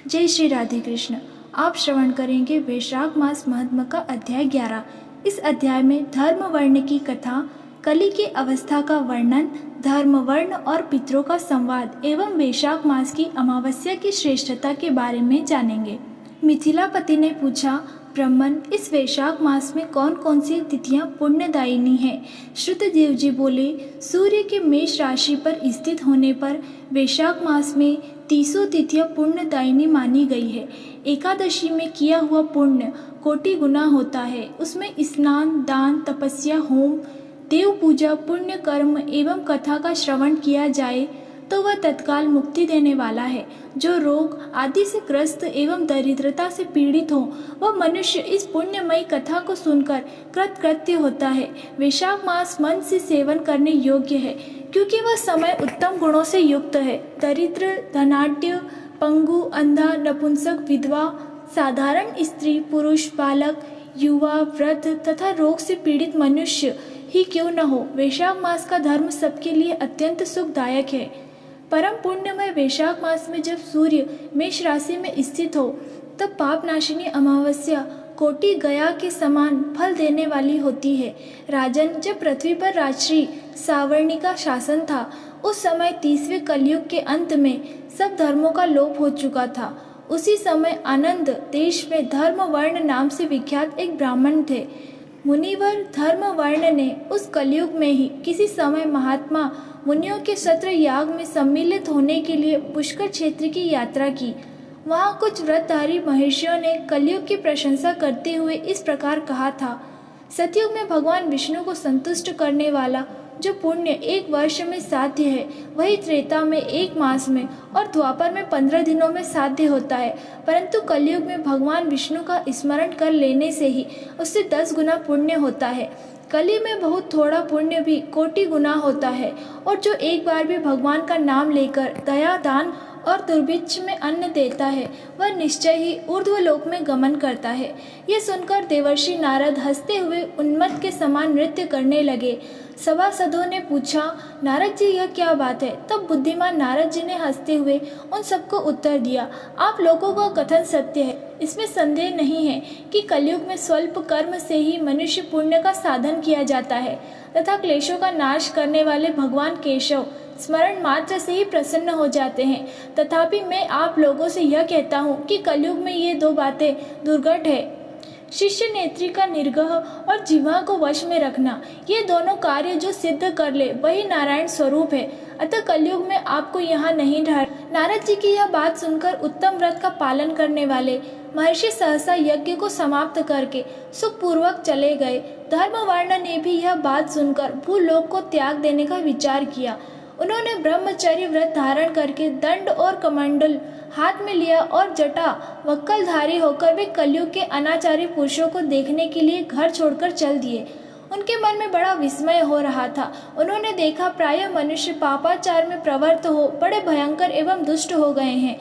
जय श्री राधे कृष्ण। आप श्रवण करेंगे वैशाख मास महात्म का अध्याय 11। इस अध्याय में धर्म वर्ण की कथा, कली की अवस्था का वर्णन, धर्म वर्ण और पितरों का संवाद एवं वैशाख मास की अमावस्या की श्रेष्ठता के बारे में जानेंगे। मिथिलापति ने पूछा, ब्राह्मण, इस वैशाख मास में कौन कौन सी तिथियां पुण्यदायिनी हैं? श्रुतदेव जी बोले, सूर्य के मेष राशि पर स्थित होने पर वैशाख मास में 30 तिथियां पुण्यदायिनी मानी गई है। एकादशी में किया हुआ पुण्य कोटि गुना होता है। उसमें स्नान, दान, तपस्या, होम, देव पूजा, पुण्य कर्म एवं कथा का श्रवण किया जाए तो वह तत्काल मुक्ति देने वाला है। जो रोग आदि से ग्रस्त एवं दरिद्रता से पीड़ित हो, वह मनुष्य इस पुण्यमयी कथा को सुनकर कृतकृत्य होता है। वैशाख मास मन से सेवन करने योग्य है, क्योंकि वह समय उत्तम गुणों से युक्त है। दरिद्र, धनाढ्य, पंगु, अंधा, नपुंसक, विधवा, साधारण स्त्री, पुरुष, बालक, युवा, वृद्ध तथा रोग से पीड़ित मनुष्य ही क्यों न हो, वैशाख मास का धर्म सबके लिए अत्यंत सुखदायक है। परम पुण्यमय वैशाख मास में जब सूर्य मेष राशि में स्थित हो, तब पाप नाशिनी अमावस्या कोटि गया के समान फल देने वाली होती है। राजन, जब पृथ्वी पर राजश्री सावर्णी का शासन था, उस समय 30वें कलयुग के अंत में सब धर्मों का लोप हो चुका था। उसी समय आनंद देश में धर्म वर्ण नाम से विख्यात एक ब्राह्मण थे। मुनिवर धर्म वर्ण ने उस कलयुग में ही किसी समय महात्मा मुनियों के सत्र याग में सम्मिलित होने के लिए पुष्कर क्षेत्र की यात्रा की। वहाँ कुछ व्रतधारी महर्षियों ने कलयुग की प्रशंसा करते हुए इस प्रकार कहा था, सतयुग में भगवान विष्णु को संतुष्ट करने वाला जो पुण्य 1 वर्ष में साध्य है, वही त्रेता में 1 मास में और द्वापर में 15 दिनों में साध्य होता है। परंतु कलयुग में भगवान विष्णु का स्मरण कर लेने से ही उससे 10 गुना पुण्य होता है। कली में बहुत थोड़ा पुण्य भी कोटि गुना होता है, और जो एक बार भी भगवान का नाम लेकर दया, दान और दुर्भिक्ष में अन्न देता है, वह निश्चय ही ऊर्ध्वलोक में गमन करता है। यह सुनकर देवर्षि नारद हंसते हुए उन्मत्त के समान नृत्य करने लगे। सभासदों ने पूछा, नारद जी, यह क्या बात है? तब बुद्धिमान नारद जी ने हंसते हुए उन सबको उत्तर दिया, आप लोगों का कथन सत्य है। इसमें संदेह नहीं है कि कलयुग में स्वल्प कर्म से ही मनुष्य पुण्य का साधन किया जाता है तथा क्लेशों का नाश करने वाले भगवान केशव स्मरण मात्र से ही प्रसन्न हो जाते हैं। तथापि मैं आप लोगों से यह कहता हूँ कि कलयुग में ये 2 बातें दुर्घट है, शिष्य नेत्री का निग्रह और जिह्वा को वश में रखना। ये दोनों कार्य जो सिद्ध कर ले, वही नारायण स्वरूप है। अतः कलयुग में आपको यहाँ नहीं ठहर। नारद जी की यह बात सुनकर उत्तम व्रत का पालन करने वाले महर्षि सहसा यज्ञ को समाप्त करके सुखपूर्वक चले गए। धर्मवर्ण ने भी यह बात सुनकर भूलोक को त्याग देने का विचार किया। उन्होंने ब्रह्मचर्य व्रत धारण करके दंड और कमंडल हाथ में लिया और जटा वक्कलधारी होकर वे कलयुग के अनाचारी पुरुषों को देखने के लिए घर छोड़कर चल दिए। उनके मन में बड़ा विस्मय हो रहा था। उन्होंने देखा प्रायः मनुष्य पापाचार में प्रवृत्त हो बड़े भयंकर एवं दुष्ट हो गए हैं।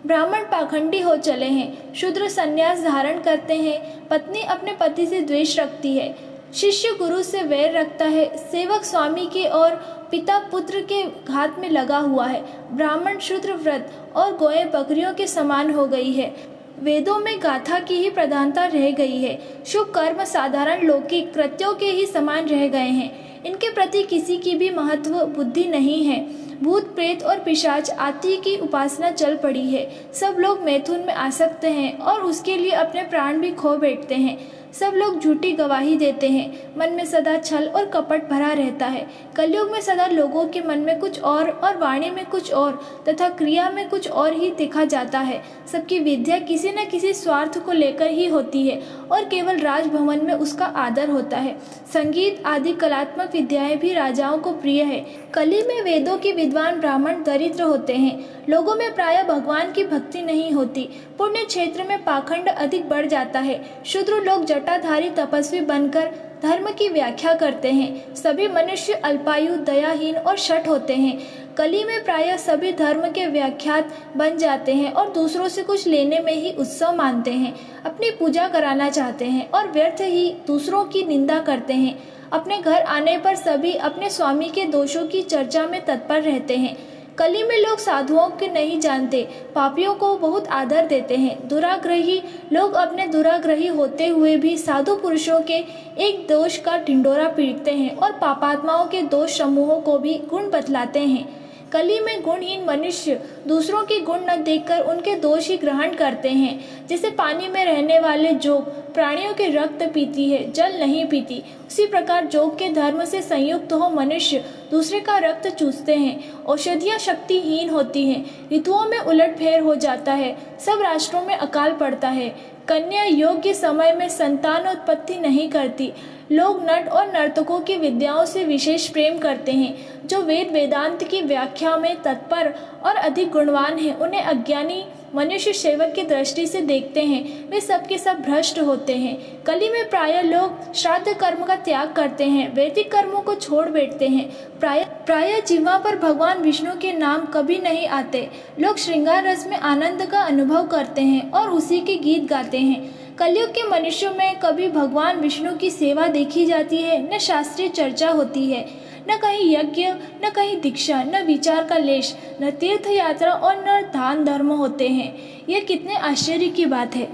ब्राह्मण पाखंडी हो चले हैं, शूद्र संन्यास धारण करते हैं, पत्नी अपने पति से द्वेष रखती है, शिष्य गुरु से वैर रखता है, सेवक स्वामी के और पिता पुत्र के घात में लगा हुआ है। ब्राह्मण शूद्र व्रत और गोएं बकरियों के समान हो गई है। वेदों में गाथा की ही प्रधानता रह गई है। शुभ कर्म साधारण लौकिक कृत्यों के ही समान रह गए हैं। इनके प्रति किसी की भी महत्व बुद्धि नहीं है। भूत प्रेत और पिशाच आदि की उपासना चल पड़ी है। सब लोग मैथुन में आसक्त हैं और उसके लिए अपने प्राण भी खो बैठते हैं। सब लोग झूठी गवाही देते हैं। मन में सदा छल और कपट भरा रहता है। कलयुग में सदा लोगों के मन में कुछ और वाणी में कुछ और तथा क्रिया में कुछ और ही देखा जाता है। सबकी विद्या किसी न किसी स्वार्थ को लेकर ही होती है और केवल राजभवन में उसका आदर होता है। संगीत आदि कलात्मक विद्याएं भी राजाओं को प्रिय है। कली में वेदों के विद्वान ब्राह्मण दरिद्र होते हैं। लोगों में प्रायः भगवान की भक्ति नहीं होती। पुण्य क्षेत्र में पाखंड अधिक बढ़ जाता है। शूद्र लोग जटाधारी तपस्वी बनकर धर्म की व्याख्या करते हैं। सभी मनुष्य अल्पायु, दयाहीन और शठ होते हैं। कली में प्रायः सभी धर्म के व्याख्यात बन जाते हैं और दूसरों से कुछ लेने में ही उत्सव मानते हैं। अपनी पूजा कराना चाहते हैं और व्यर्थ ही दूसरों की निंदा करते हैं। अपने घर आने पर सभी अपने स्वामी के दोषों की चर्चा में तत्पर रहते हैं। कली में लोग साधुओं के नहीं जानते, पापियों को बहुत आदर देते हैं। दुराग्रही लोग अपने दुराग्रही होते हुए भी साधु पुरुषों के एक दोष का ढिंढोरा पीटते हैं और पापात्माओं के दोष समूहों को भी गुण बतलाते हैं। कली में गुणहीन मनुष्य दूसरों के गुण न देखकर उनके दोष ही ग्रहण करते हैं। जैसे पानी में रहने वाले जोग प्राणियों के रक्त पीती है, जल नहीं पीती, उसी प्रकार जोग के धर्म से संयुक्त हो मनुष्य दूसरे का रक्त चूसते हैं। औषधियाँ शक्तिहीन होती हैं, ऋतुओं में उलटफेर हो जाता है, सब राष्ट्रों में अकाल पड़ता है। कन्या योग्य समय में संतान उत्पत्ति नहीं करती। लोग नट और नर्तकों की विद्याओं से विशेष प्रेम करते हैं। जो वेद वेदांत की व्याख्या में तत्पर और अधिक गुणवान हैं, उन्हें अज्ञानी मनुष्य सेवक की दृष्टि से देखते हैं, वे सब के सब भ्रष्ट होते हैं। कली में प्रायः लोग श्राद्ध कर्म का त्याग करते हैं, वैदिक कर्मों को छोड़ बैठते हैं। प्रायः जीवा पर भगवान विष्णु के नाम कभी नहीं आते। लोग श्रृंगार रस में आनंद का अनुभव करते हैं और उसी के गीत गाते हैं। कलयुग के मनुष्यों में कभी भगवान विष्णु की सेवा देखी जाती है, न शास्त्रीय चर्चा होती है, न कहीं यज्ञ, न कहीं दीक्षा, न विचार का लेश, न तीर्थ यात्रा और न दान धर्म होते हैं। यह कितने आश्चर्य की बात है।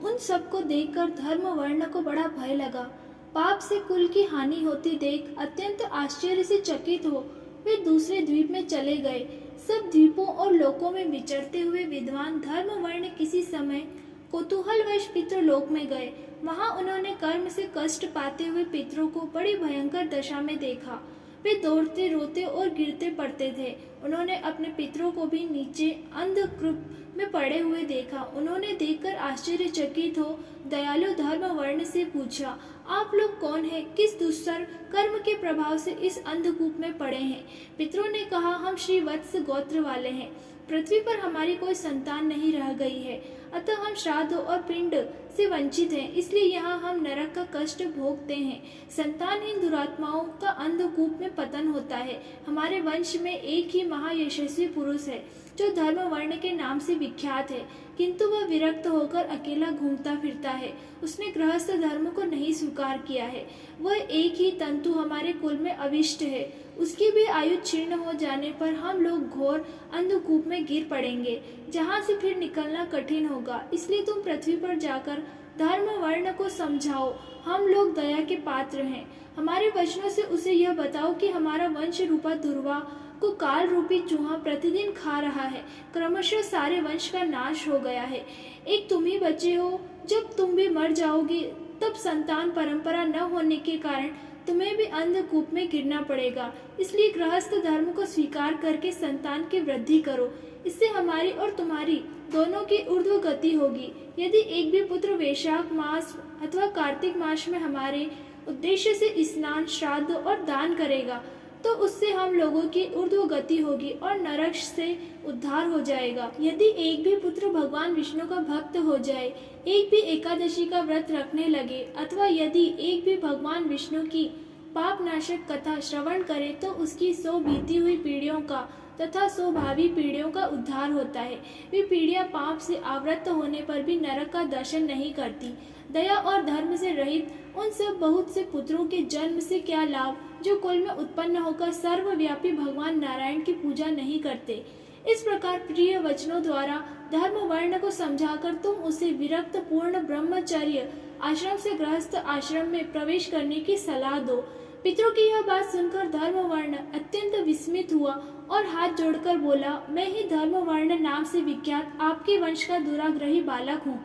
उन सबको देखकर धर्म वर्ण को बड़ा भय लगा। पाप से कुल की हानि होती देख अत्यंत आश्चर्य से चकित हो वे दूसरे द्वीप में चले गए। सब द्वीपों और लोकों में विचरते हुए विद्वान धर्म वर्ण किसी समय कौतूहलवश पितृलोक में गए। वहां उन्होंने कर्म से कष्ट पाते हुए पितरों को बड़ी भयंकर दशा में देखा। वे दौड़ते, रोते और गिरते पड़ते थे। उन्होंने अपने पितरों को भी नीचे अंधकूप में पड़े हुए देखा। उन्होंने देखकर आश्चर्यचकित हो दयालु धर्म वर्ण से पूछा, आप लोग कौन हैं? किस दुस्तर कर्म के प्रभाव से इस अंधकूप में पड़े हैं? पितरों ने कहा, हम श्री वत्स गोत्र वाले हैं। पृथ्वी पर हमारी कोई संतान नहीं रह गई है, अतः हम श्राद्ध और पिंड से वंचित हैं, इसलिए यहाँ हम नरक का कष्ट भोगते हैं। संतानहीन दुरात्माओं का अंधकूप में पतन होता है। हमारे वंश में एक ही महायशस्वी पुरुष है जो धर्म वर्ण के नाम से विख्यात है, किंतु वह विरक्त होकर अकेला घूमता फिरता है। उसने गृहस्थ धर्म को नहीं स्वीकार किया है। वह एक ही तंतु हमारे कुल में अविष्ट है। उसकी भी आयु क्षीण हो जाने पर हम लोग घोर अंधकूप में गिर पड़ेंगे, जहाँ से फिर निकलना कठिन होगा। इसलिए तुम पृथ्वी पर जाकर धर्म वर्ण को समझाओ। हम लोग दया के पात्र हैं। हमारे वचनों से उसे यह बताओ कि हमारा वंश रूपा दुर्वा को काल रूपी चूहा प्रतिदिन खा रहा है। क्रमशः सारे वंश का नाश हो गया है। एक तुम ही बचे हो। जब तुम भी मर जाओगे तब संतान परंपरा न होने के कारण तुम्हें भी अंधकूप में गिरना पड़ेगा। इसलिए गृहस्थ धर्म को स्वीकार करके संतान की वृद्धि करो। इससे हमारी और तुम्हारी दोनों की ऊर्ध्व गति होगी। यदि एक भी पुत्र वैशाख मास अथवा कार्तिक मास में हमारे उद्देश्य से स्नान, श्राद्ध और दान करेगा तो उससे हम लोगों की ऊर्ध्व गति होगी और नरक से उद्धार हो जाएगा। यदि एक भी पुत्र भगवान विष्णु का भक्त हो जाए, एक भी एकादशी का व्रत रखने लगे, अथवा यदि एक भी भगवान विष्णु की पाप नाशक कथा श्रवण करे तो उसकी 100 बीती हुई पीढ़ियों का तथा 100 भावी पीढ़ियों का उद्धार होता है। वे पीढ़ियां पाप से आवृत होने पर भी नरक का दर्शन नहीं करती। दया और धर्म से रहित उन सब बहुत से पुत्रों के जन्म से क्या लाभ जो कुल में उत्पन्न होकर सर्वव्यापी भगवान नारायण की पूजा नहीं करते। इस प्रकार प्रिय वचनों द्वारा धर्म वर्ण को समझाकर तुम उसे विरक्त पूर्ण ब्रह्मचर्य आश्रम से गृहस्थ आश्रम में प्रवेश करने की सलाह दो। पितरों की यह बात सुनकर धर्म वर्ण अत्यंत विस्मित हुआ और हाथ जोड़कर बोला, मैं ही धर्म वर्ण नाम से विख्यात आपके वंश का दुराग्रही बालक हूँ।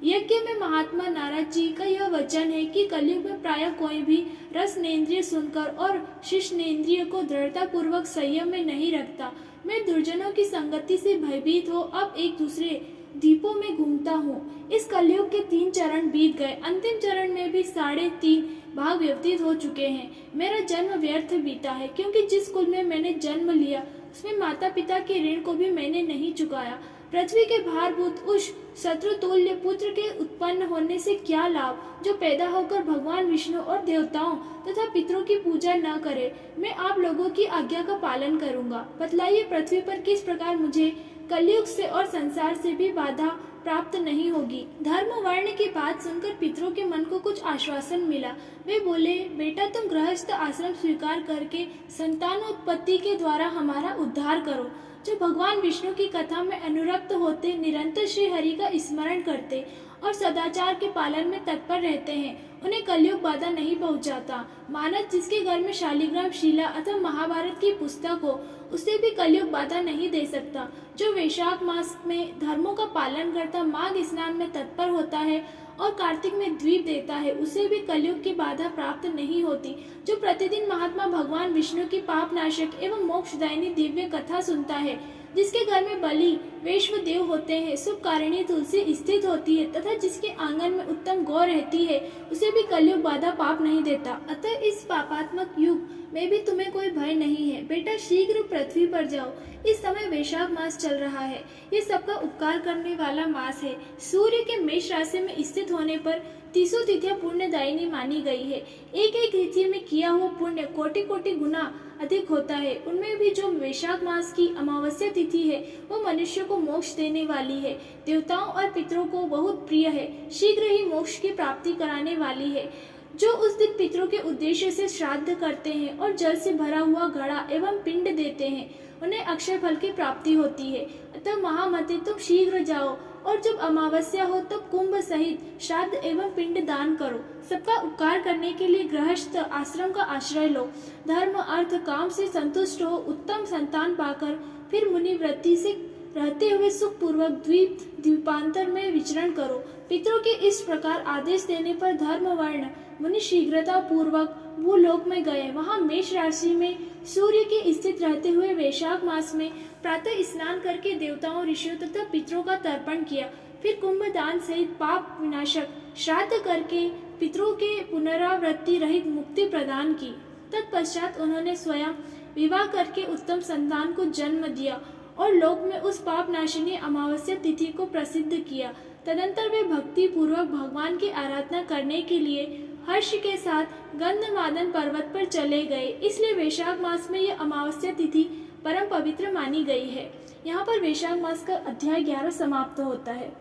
यज्ञ में महात्मा नारद जी का यह वचन है कि कलयुग में प्रायः कोई भी रसनेन्द्रिय सुनकर और शिष्नेन्द्रिय को दृढ़ता पूर्वक संयम में नहीं रखता। मैं दुर्जनों की संगति से भयभीत हो अब एक दूसरे द्वीपों में घूमता हूँ। इस कलयुग के 3 चरण बीत गए। अंतिम चरण में भी 3.5 भाग व्यतीत हो चुके हैं। मेरा जन्म व्यर्थ बीता है, क्योंकि जिस कुल में मैंने जन्म लिया उसमें माता पिता के ऋण को भी मैंने नहीं चुकाया। पृथ्वी के भारभूत उस शत्रुतुल्य पुत्र के उत्पन्न होने से क्या लाभ जो पैदा होकर भगवान विष्णु और देवताओं तथा पितरों की पूजा न करे। मैं आप लोगों की आज्ञा का पालन करूंगा। बतलाइए पृथ्वी पर किस प्रकार मुझे कलयुग से और संसार से भी बाधा प्राप्त नहीं होगी। धर्म वर्ण की बात सुनकर पितरों के मन को कुछ आश्वासन मिला। वे बोले, बेटा तुम गृहस्थ आश्रम स्वीकार करके संतानोत्पत्ति के द्वारा हमारा उद्धार करो। जो भगवान विष्णु की कथा में अनुरक्त होते, निरंतर श्री हरि का स्मरण करते और सदाचार के पालन में तत्पर रहते हैं, उन्हें कलयुग बाधा नहीं पहुंचाता। मानव जिसके घर में शालिग्राम शिला अथवा महाभारत की पुस्तक हो, उसे भी कलयुग बाधा नहीं दे सकता। जो वैशाख मास में धर्मों का पालन करता, माघ स्नान में तत्पर होता है और कार्तिक में द्वीप देता है, उसे भी कलयुग की बाधा प्राप्त नहीं होती। जो प्रतिदिन महात्मा भगवान विष्णु की पापनाशक एवं मोक्षदायिनी दिव्य कथा सुनता है, जिसके घर में बलि वैश्व देव होते हैं, शुभ कारिणी तुलसी स्थित होती है तथा जिसके आंगन में उत्तम गौ रहती है, उसे भी कलयुग बाधा पाप नहीं देता। अतः इस पापात्मक युग में भी तुम्हें कोई भय नहीं है। बेटा शीघ्र पृथ्वी पर जाओ। इस समय वैशाख मास चल रहा है। ये सबका उपकार करने वाला मास है। सूर्य के मेष राशि में स्थित होने पर 30 तिथियां पुण्यदायिनी मानी गई है। एक एक तिथि में किया हुआ पुण्य कोटि कोटि गुना अधिक होता है। उनमें भी जो वैशाख मास की अमावस्या तिथि है, वो मनुष्य को मोक्ष देने वाली है, देवताओं और पितरों को बहुत प्रिय है, शीघ्र ही मोक्ष की प्राप्ति कराने वाली है। जो उस दिन पितरों के उद्देश्य से श्राद्ध करते हैं और जल से भरा हुआ घड़ा एवं पिंड देते हैं, उन्हें अक्षय फल की प्राप्ति होती है। अतः महामते, तुम शीघ्र जाओ और जब अमावस्या हो तब कुंभ सहित श्राद्ध एवं पिंड दान करो। सबका उपकार करने के लिए गृहस्थ आश्रम का आश्रय लो। धर्म अर्थ काम से संतुष्ट हो, उत्तम संतान पाकर फिर मुनि वृत्ति से रहते हुए सुख पूर्वक द्वीप द्वीपांतर में विचरण करो। पितरों के इस प्रकार आदेश देने पर धर्म वर्ण मुनि शीघ्रता पूर्वक भूलोक में गए। वहां मेष राशि में सूर्य के स्थित रहते हुए वैशाख मास में प्रातः स्नान करके देवताओं, ऋषियों तथा पितरों का तर्पण किया। फिर कुंभ दान सहित पाप विनाशक श्राद्ध करके पितरों के पुनरावृत्ति रहित मुक्ति प्रदान की। तत्पश्चात उन्होंने स्वयं विवाह करके उत्तम संतान को जन्म दिया और लोक में उस पाप नाशिनी अमावस्या तिथि को प्रसिद्ध किया। तदंतर वे भक्ति पूर्वक भगवान की आराधना करने के लिए हर्ष के साथ गंधमादन पर्वत पर चले गए। इसलिए वैशाख मास में यह अमावस्या तिथि परम पवित्र मानी गई है। यहाँ पर वैशाख मास का अध्याय 11 समाप्त होता है।